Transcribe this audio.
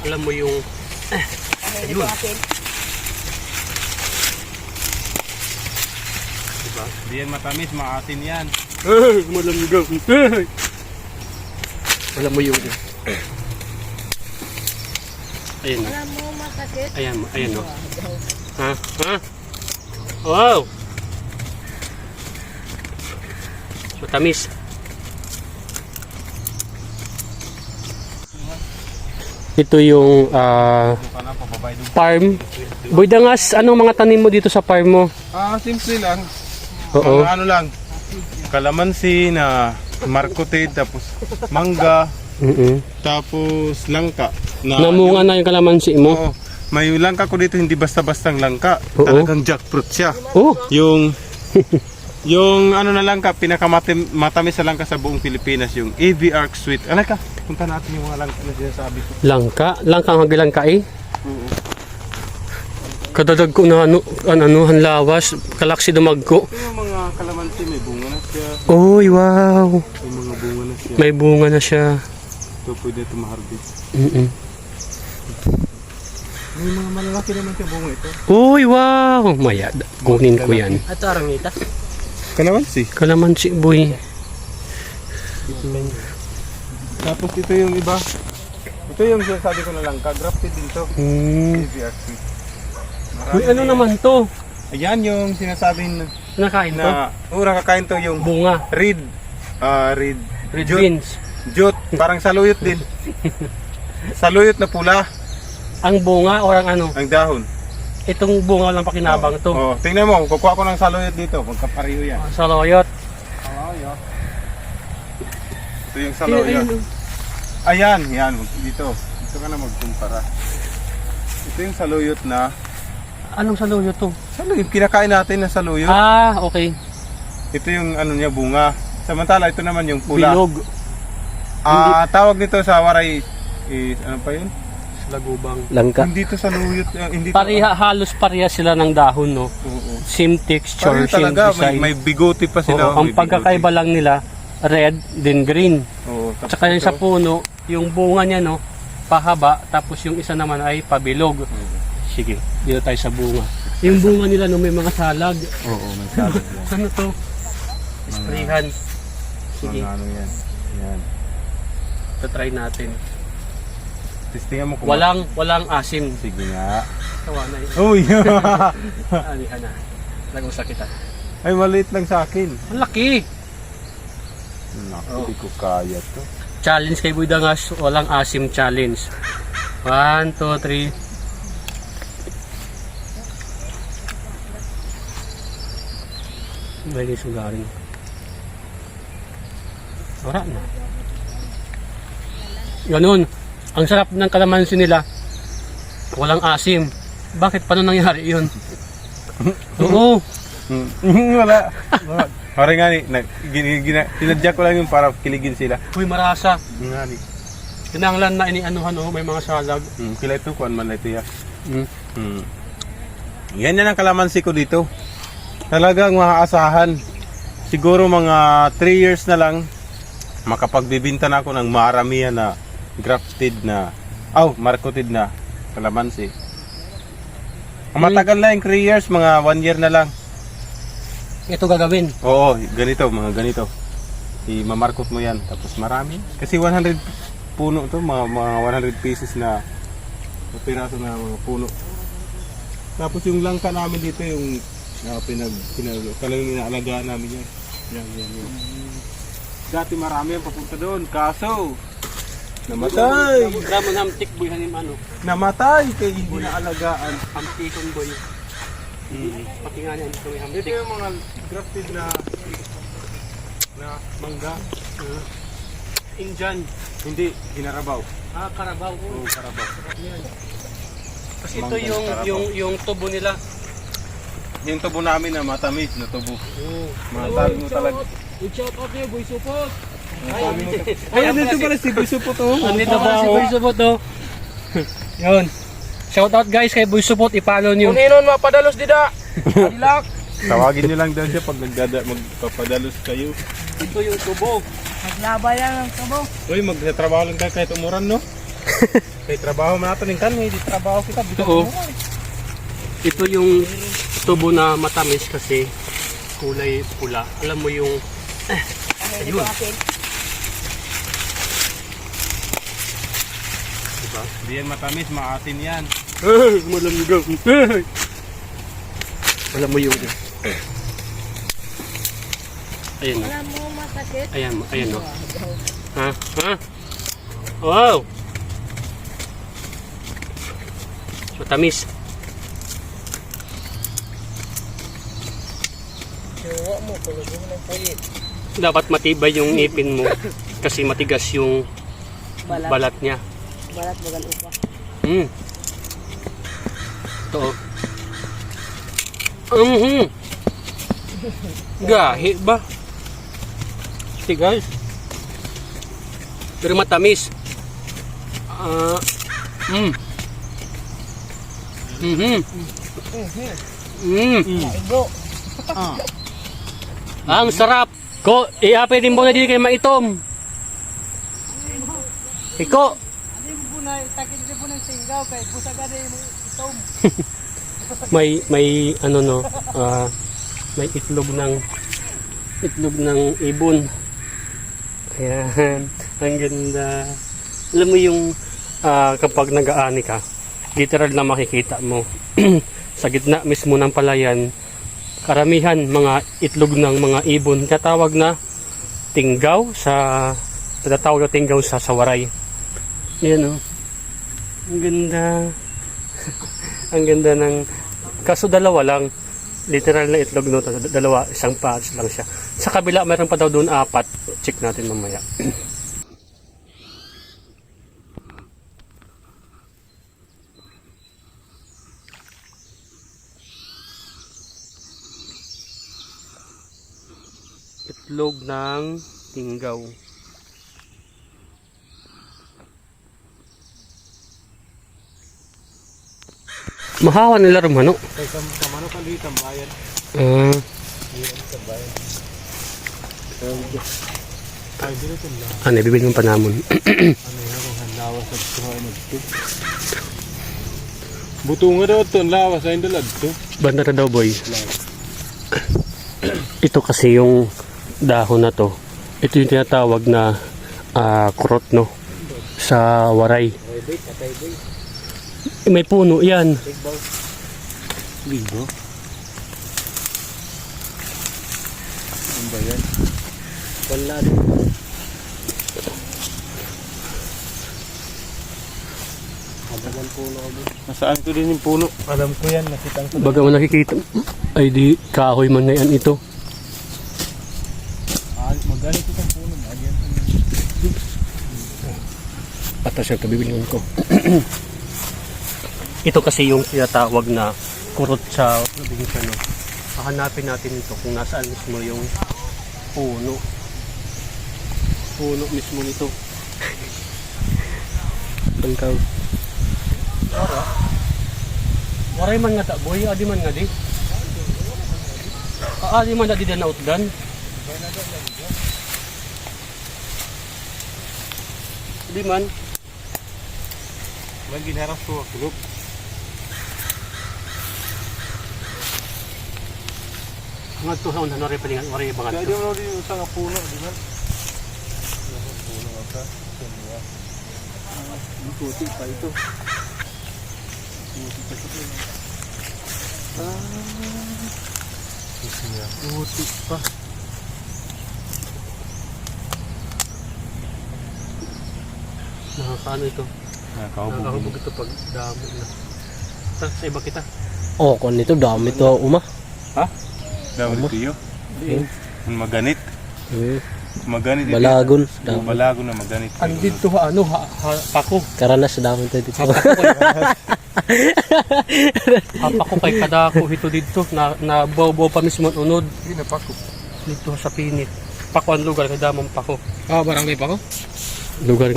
Alam mo yung... ayun. Diba? Di yan matamis, maatin yan. Malamig. Alam mo yung... Ayan o. Alam mo makakit. Ayan o. Ha? Wow! Matamis. Ito yung farm. Boy Dangas, anong mga tanim mo dito sa farm mo? Simple lang. Oo. Mga ano lang. Kalamansi na markoted, tapos mangga, tapos langka. Namunga na yung kalamansi mo? Oo. May langka ko dito, hindi basta-bastang langka. Oo. Talagang jackfruit siya. Oh. Yung ano na langka, pinakamatamis sa langka sa buong Pilipinas, yung AV Arc Sweet. Ano ka? Punta natin yung mga langka na sinasabi ko. Langka? Langka ang hagilangka eh? Oo. Kadadag ko na anuhan lawas, kalaksi dumagko. Yung mga kalamansi, may bunga na siya. Oy, wow! May mga bunga na siya. May bunga na siya. So pwede ito ma-harvest. May mga malalaki naman siya bunga ito. Uy, wow! Maya, kunin ko yan. Ito arangita. Kalamansi. Kalamansi, boy. Tapos ito yung iba. Ito yung sinasabi ko na langka. Grafted din to. AV Arc Sweet. Uy, ano naman to? Ayan yung sinasabi Nakain to? na nakakain to yung Bunga. red Red beans. jute, parang saluyot din. Saluyot na pula Ang bunga o ang ano? ang dahon. Itong bunga lang pakinabang to. Oh, tingnan mo, kukuha ko ng saluyot dito, magkapareho yan. Sa loyot. Ito yung saluyot. Ayan, yan, dito. Dito ka na magkumpara. Ito yung saluyot na Anong sa loyot to? saluyot, kinakain natin na saluyot. Ah, okay. Ito yung ano niya, bunga. Samantala, ito naman yung pula. Bilog. Tawag nito sa waray, ano pa yun? Lagubang. Langka. Hindi to saluyot, hindi to. Halos pareha sila ng dahon, no? Oo. Same texture, Pareho same talaga, design. may bigote pa sila. Oo, ang may pagkakaiba lang nila, red, then green. bigote. Oo, tapos Tsaka yung ito, sa puno, yung bunga niya, no? Pahaba, tapos yung isa naman ay pabilog. Sige, dito tayo sa bunga. Yung bunga nila, no, may mga salag. Oo, may sabi yan. Ano to? Sprayhan. Sige, Mga ano yan. Yan. try natin. Testingan mo kung Walang asim. Sige nga. Tawa na yun. Uy! Alihan na. Nag-usap kita. Ay, maliit lang sa akin. Ang laki! Naku, di ko kaya to. Challenge kay Boy Dangas, walang asim challenge. 1, 2, 3. May sugarin. Wala na. Ganun. Ang sarap ng kalamansi nila. Walang asim. Bakit? Paano nangyari yun? Oo. Wala. Parang nga ni, tinadya ko lang yung para kiligin sila. Uy, marasa. Nga ni. Tinanglan na inianuhan, oh, may mga salag. Kila ito, kuhan man na ito ya. Yan yan ang kalamansi ko dito. Talagang maaasahan. Siguro mga 3 years na lang, makapagbibinta na ako ng maramihan na grafted na, marketed na kalamansi. Ang matagal na yung 3 years, mga 1 year na lang. Ito gagawin. Oo, ganito, mga ganito. I-mamarkot mo yan, tapos marami. Kasi 100 puno to, mga 100 pieces na piraso na mga puno. Tapos yung langka namin dito, yung talagang inaalagaan namin yan. Yan. Dati marami ang papunta doon, kaso namatay! Drama namtik boy hanim ano. Namatay kaya hindi naalagaan. Hamtikong boy. Pati nga niya dito may Ito hamtik. yung mga grafted na mangga. Indian. Hindi, ginarabaw. Karabaw. Oo, karabaw. Yan. Kasi ito yung tubo nila. Yung tubo namin na matamis na tubo. Oo. Masabi mo talaga. I-shout out niyo boy support. Ay, nandito pala si Boy Supot oh. Nandito pa si Boy Support oh. Yun. Shout out guys kay Boy Support, i-follow niyo. Kung inon mapadalos dida. Ilak. Tawagin nyo lang daw siya pag magpapadalos kayo. Ito yung tubo. Maglaba lang ang tabo. Uy, magtatrabaho lang tayo kahit umuran, no? Kay trabaho man natin ng kanhi, di trabaho kita. Oo. Ito yung tubo na matamis kasi kulay pula. Alam mo yung ayun. Diba? Di yan matamis, maasin yan. Malamig. Alam mo yung ayun. Alam mo, masakit. Ayan o. Ha? Wow! Matamis. Jowa mo, kulog mo ng pulit. Dapat matibay yung ngipin mo kasi matigas yung balat niya. Balat bagal upa. Ito o. Gahi ba? See guys. Pero matamis. Igo. Ang sarap. Ko, iape din mo na din kay maitom. Iko. May ano no, may itlog ng ibon. Ayan, ang ganda. Alam mo yung kapag nag-aani ka, literal na makikita mo sa gitna mismo ng palayan, karamihan mga itlog ng mga ibon, tatawag na tinggaw sa sawaray. Yan o. Ang ganda. Ang ganda ng, kaso dalawa lang, literal na itlog no, dalawa, isang patch lang siya. Sa kabila, mayroon pa daw doon 4. Check natin mamaya. Itlog ng tinggaw. Mahawa nila rumano. Kay kamano ka dito ang bayan. Ay, dito lang. Ano, bibili ng panamon. Ano yan, kung handawa sa kuhaan nagto. Buto nga daw ito, ang lawas ay indalad to. Banda na daw boy. Ito kasi yung dahon na to. Ito yung tinatawag na kurot no. Sa waray. May puno yan. Libo? Ano ba yan? Wala. Abagan puno ako. Nasaan ko din yung puno? Alam ko yan, nakitang ko. Baga mo nakikita. Ay di kahoy man na yan ito. Magalit itong puno. Pata siya kabibilyon ko. Ito kasi yung tinatawag na kurot sa probinsya no. Hahanapin natin ito kung nasaan mismo yung puno. Puno mismo nito. Bangkaw. Waray man nga ta boy, adi man nga di. Adi man na di na utdan. Di man. Lagi naras ko, kulog. Mga tuhon na rin palingan, waray bangat. Kaya di mo rin usang puno, di ba? Puno ka. Puti pa ito. Puti pa ito. Puti pa. Nakakaano ito? Nakakahubog ito pag damo na. Sa iba kita. Oh, kung nito dami to uma. Ha? Dawal tiyo? Ang maganit. Maganit. Balagon. Balagon na maganit. Andito ano pako. Karanas dami to dito. Pako kay kadako ito dito na bobo pa mismo unod Hindi na pako. dito sa pinit. Pako ang lugar kay damong pako. Barangay pa ko? Lugar